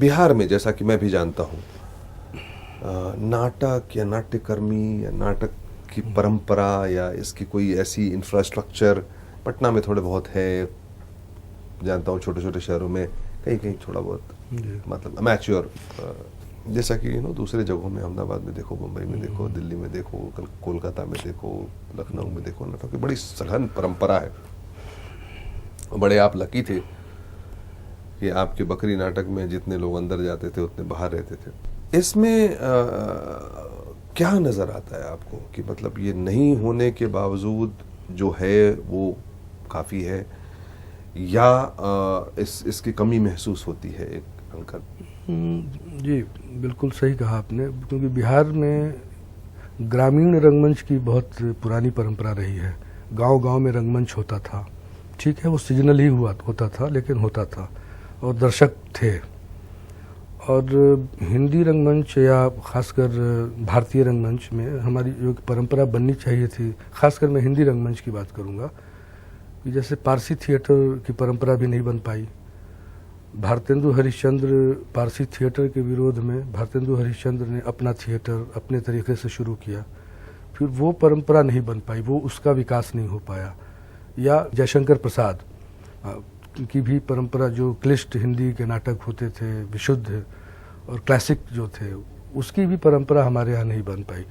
बिहार में जैसा कि मैं भी जानता हूँ, नाटक या नाट्यकर्मी या नाटक की परंपरा या इसकी कोई ऐसी इंफ्रास्ट्रक्चर पटना में थोड़े बहुत है, जानता हूँ छोटे छोटे शहरों में कहीं कहीं थोड़ा बहुत मतलब अमैच्योर, जैसा कि दूसरे जगहों में अहमदाबाद में देखो, मुंबई में देखो, दिल्ली में देखो, कोलकाता में देखो, लखनऊ में देखो, नाटक की बड़ी सघन परंपरा है। बड़े आप लकी थे कि आपके बकरी नाटक में जितने लोग अंदर जाते थे उतने बाहर रहते थे। इसमें क्या नज़र आता है आपको कि मतलब ये नहीं होने के बावजूद जो है वो काफ़ी है, या इसकी कमी महसूस होती है एक अंकल? जी बिल्कुल सही कहा आपने, क्योंकि बिहार में ग्रामीण रंगमंच की बहुत पुरानी परंपरा रही है। गांव-गांव में रंगमंच होता था, ठीक है, वो सीजनल ही होता था, लेकिन होता था और दर्शक थे। और हिंदी रंगमंच या खासकर भारतीय रंगमंच में हमारी जो परंपरा बननी चाहिए थी, खासकर मैं हिंदी रंगमंच की बात करूँगा, कि जैसे पारसी थिएटर की परंपरा भी नहीं बन पाई। भारतेंदु हरिश्चंद्र पारसी थिएटर के विरोध में भारतेंदु हरिश्चंद्र ने अपना थिएटर अपने तरीके से शुरू किया, फिर वो परंपरा नहीं बन पाई, वो उसका विकास नहीं हो पाया। या जयशंकर प्रसाद की भी परंपरा, जो क्लिष्ट हिंदी के नाटक होते थे, विशुद्ध और क्लासिक जो थे, उसकी भी परंपरा हमारे यहाँ नहीं बन पाई।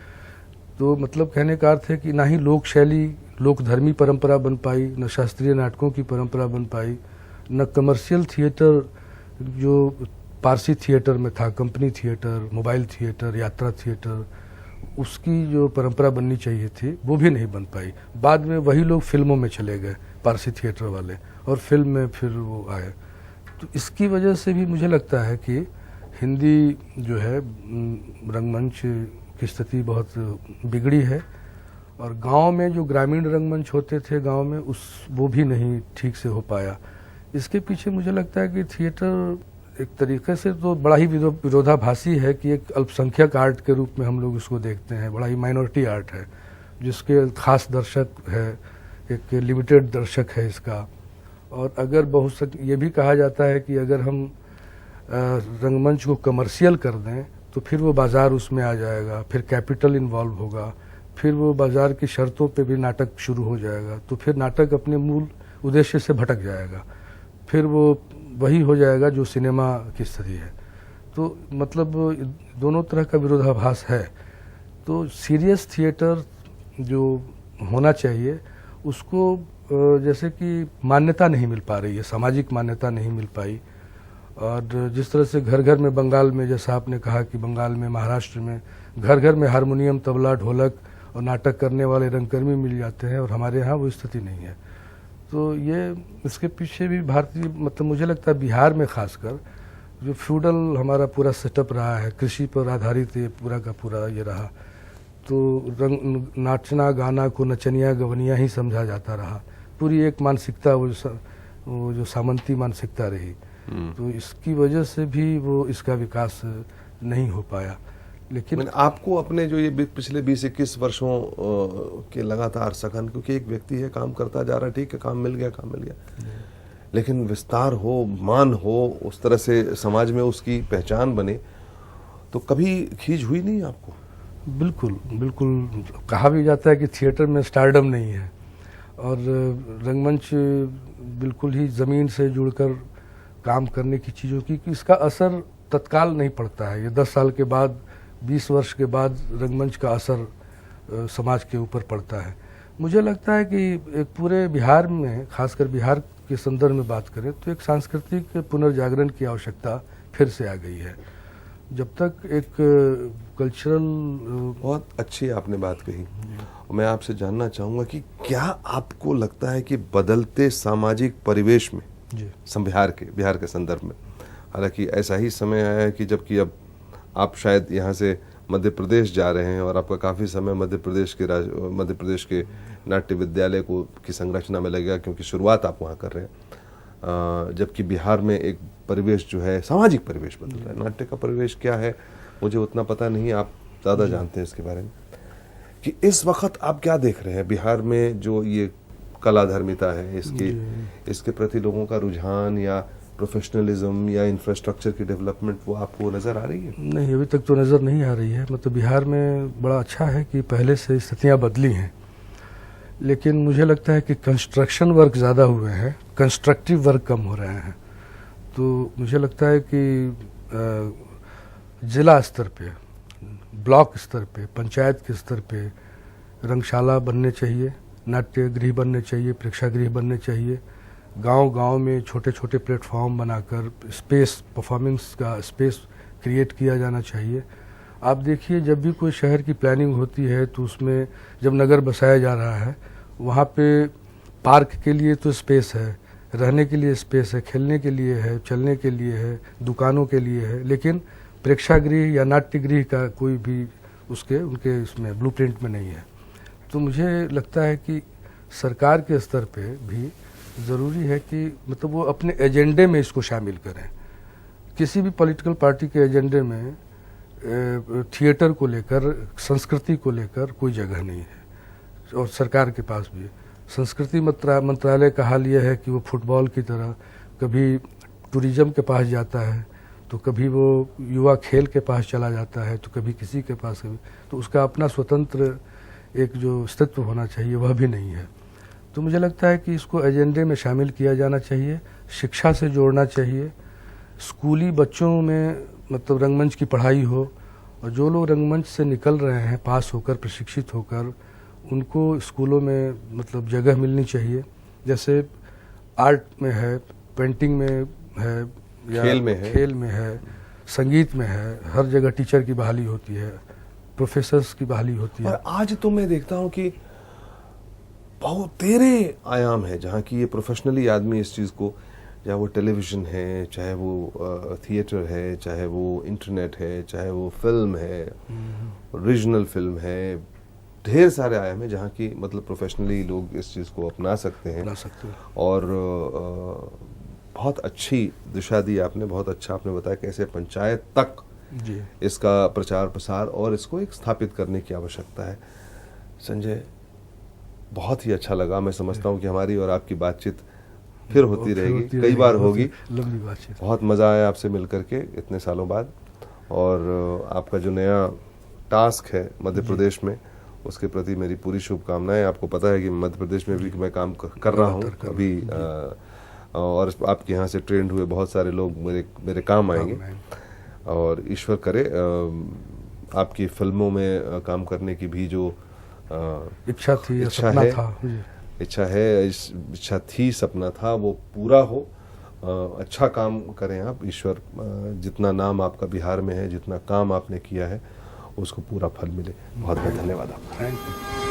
तो मतलब कहने का अर्थ है कि ना ही लोक शैली, लोक धर्मी परंपरा बन पाई, न शास्त्रीय नाटकों की परंपरा बन पाई, न कमर्शियल थिएटर जो पारसी थिएटर में था, कंपनी थिएटर, मोबाइल थिएटर, यात्रा थिएटर, उसकी जो परंपरा बननी चाहिए थी वो भी नहीं बन पाई। बाद में वही लोग फिल्मों में चले गए, पारसी थिएटर वाले, और फिल्म में फिर वो आए। तो इसकी वजह से भी मुझे लगता है कि हिंदी जो है रंगमंच की स्थिति बहुत बिगड़ी है। और गांव में जो ग्रामीण रंगमंच होते थे गांव में, वो भी नहीं ठीक से हो पाया। इसके पीछे मुझे लगता है कि थिएटर एक तरीके से तो बड़ा ही विरोधाभासी है कि एक अल्पसंख्यक आर्ट के रूप में हम लोग इसको देखते हैं, बड़ा ही माइनॉरिटी आर्ट है, जिसके खास दर्शक है, एक लिमिटेड दर्शक है इसका। और अगर ये भी कहा जाता है कि अगर हम रंगमंच को कमर्शियल कर दें तो फिर वो बाज़ार उसमें आ जाएगा, फिर कैपिटल इन्वॉल्व होगा, फिर वो बाज़ार की शर्तों पे भी नाटक शुरू हो जाएगा, तो फिर नाटक अपने मूल उद्देश्य से भटक जाएगा, फिर वो वही हो जाएगा जो सिनेमा की स्थिति है। तो मतलब दोनों तरह का विरोधाभास है। तो सीरियस थिएटर जो होना चाहिए उसको जैसे कि मान्यता नहीं मिल पा रही है, सामाजिक मान्यता नहीं मिल पाई। और जिस तरह से घर घर में, बंगाल में जैसा आपने कहा कि बंगाल में, महाराष्ट्र में घर घर में हारमोनियम, तबला, ढोलक और नाटक करने वाले रंगकर्मी मिल जाते हैं, और हमारे यहाँ वो स्थिति नहीं है। तो ये इसके पीछे भी भारतीय, मतलब मुझे लगता है बिहार में खासकर जो फ्यूडल हमारा पूरा सेटअप रहा है, कृषि पर आधारित ये पूरा का पूरा ये रहा, तो नाचना गाना को नचनिया गवनिया ही समझा जाता रहा। पूरी एक मानसिकता वो जो सामंती मानसिकता रही, तो इसकी वजह से भी वो इसका विकास नहीं हो पाया। लेकिन आपको अपने जो ये पिछले 20-21 वर्षों के लगातार सघन, क्योंकि एक व्यक्ति है, काम करता जा रहा, ठीक है, काम मिल गया, लेकिन विस्तार हो, मान हो, उस तरह से समाज में उसकी पहचान बने, तो कभी खींच हुई नहीं आपको? बिल्कुल बिल्कुल। कहा भी जाता है कि थिएटर में स्टारडम नहीं है, और रंगमंच बिल्कुल ही ज़मीन से जुड़कर काम करने की चीज़ों की, कि इसका असर तत्काल नहीं पड़ता है। ये 10 साल के बाद, 20 वर्ष के बाद रंगमंच का असर समाज के ऊपर पड़ता है। मुझे लगता है कि एक पूरे बिहार में, खासकर बिहार के संदर्भ में बात करें तो एक सांस्कृतिक पुनर्जागरण की आवश्यकता फिर से आ गई है। जब तक एक कल्चरल, बहुत अच्छी आपने बात कही। मैं आपसे जानना चाहूँगा कि क्या आपको लगता है कि बदलते सामाजिक परिवेश में बिहार के संदर्भ में, हालांकि ऐसा ही समय आया है कि जबकि अब आप शायद यहाँ से मध्य प्रदेश जा रहे हैं और आपका काफ़ी समय मध्य प्रदेश के नाट्य विद्यालय की संरचना में लगेगा, क्योंकि शुरुआत आप वहाँ कर रहे हैं, जबकि बिहार में एक परिवेश जो है, सामाजिक परिवेश बदल रहा है। नाट्य का परिवेश क्या है मुझे उतना पता नहीं, आप ज़्यादा जानते हैं इसके बारे में, कि इस वक्त आप क्या देख रहे हैं बिहार में जो ये कलाधर्मिता है, इसके प्रति लोगों का रुझान, या प्रोफेशनलिज्म या इंफ्रास्ट्रक्चर की डेवलपमेंट वो आपको नज़र आ रही है? नहीं, अभी तक तो नज़र नहीं आ रही है। मतलब बिहार में बड़ा अच्छा है कि पहले से स्थितियाँ बदली हैं, लेकिन मुझे लगता है कि कंस्ट्रक्शन वर्क ज़्यादा हुए हैं, कंस्ट्रक्टिव वर्क कम हो रहे हैं। तो मुझे लगता है कि जिला स्तर पे, ब्लॉक स्तर पे, पंचायत के स्तर पे रंगशाला बनने चाहिए, नाट्य गृह बनने चाहिए, प्रेक्षागृह बनने चाहिए। गांव-गांव में छोटे छोटे प्लेटफॉर्म बनाकर स्पेस, परफॉर्मेंस का स्पेस क्रिएट किया जाना चाहिए। आप देखिए, जब भी कोई शहर की प्लानिंग होती है तो उसमें जब नगर बसाया जा रहा है, वहाँ पे पार्क के लिए तो स्पेस है, रहने के लिए स्पेस है, खेलने के लिए है, चलने के लिए है, दुकानों के लिए है, लेकिन प्रेक्षागृह या नाट्यगृह का कोई भी उनके इसमें ब्लूप्रिंट में नहीं है। तो मुझे लगता है कि सरकार के स्तर पे भी ज़रूरी है कि मतलब वो अपने एजेंडे में इसको शामिल करें। किसी भी पॉलिटिकल पार्टी के एजेंडे में थिएटर को लेकर, संस्कृति को लेकर कोई जगह नहीं है, और सरकार के पास भी। संस्कृति मंत्रालय का हाल यह है कि वो फुटबॉल की तरह कभी टूरिज्म के पास जाता है, तो कभी वो युवा खेल के पास चला जाता है, तो कभी किसी के पास, कभी तो उसका अपना स्वतंत्र एक जो अस्तित्व होना चाहिए वह भी नहीं है। तो मुझे लगता है कि इसको एजेंडे में शामिल किया जाना चाहिए, शिक्षा से जोड़ना चाहिए, स्कूली बच्चों में मतलब रंगमंच की पढ़ाई हो, और जो लोग रंगमंच से निकल रहे हैं पास होकर, प्रशिक्षित होकर, उनको स्कूलों में मतलब जगह मिलनी चाहिए। जैसे आर्ट में है, पेंटिंग में है, या खेल में है, संगीत में है, हर जगह टीचर की बहाली होती है, प्रोफेसर्स की बहाली होती है। और आज तो मैं देखता हूँ कि बहुत तेरे आयाम है जहाँ की ये प्रोफेशनली आदमी इस चीज़ को, चाहे वो टेलीविज़न है, चाहे वो थिएटर है, चाहे वो इंटरनेट है, चाहे वो फिल्म है, रीजनल फिल्म है, ढेर सारे आयाम हैं जहाँ की मतलब प्रोफेशनली लोग इस चीज़ को अपना सकते हैं। और बहुत अच्छी दिशा दी आपने, बहुत अच्छा आपने बताया कैसे पंचायत तक जी इसका प्रचार प्रसार और इसको एक स्थापित करने की आवश्यकता है। संजय, बहुत ही अच्छा लगा। मैं समझता हूँ कि हमारी और आपकी बातचीत फिर होती रहेगी, कई बार होगी। लंबी बातचीत। बहुत मज़ा आया आपसे मिल करके इतने सालों बाद, और आपका जो नया टास्क है मध्य प्रदेश में, उसके प्रति मेरी पूरी शुभकामनाएं। आपको पता है कि मध्य प्रदेश में भी मैं काम कर रहा हूँ अभी, और आपके यहाँ से ट्रेंड हुए बहुत सारे लोग मेरे काम आएंगे, और ईश्वर करे आपकी फिल्मों में काम करने की भी जो इच्छा थी, इच्छा थी, सपना था, वो पूरा हो। अच्छा काम करें आप, ईश्वर जितना नाम आपका बिहार में है, जितना काम आपने किया है, उसको पूरा फल मिले। बहुत बहुत धन्यवाद आपका। Thank you.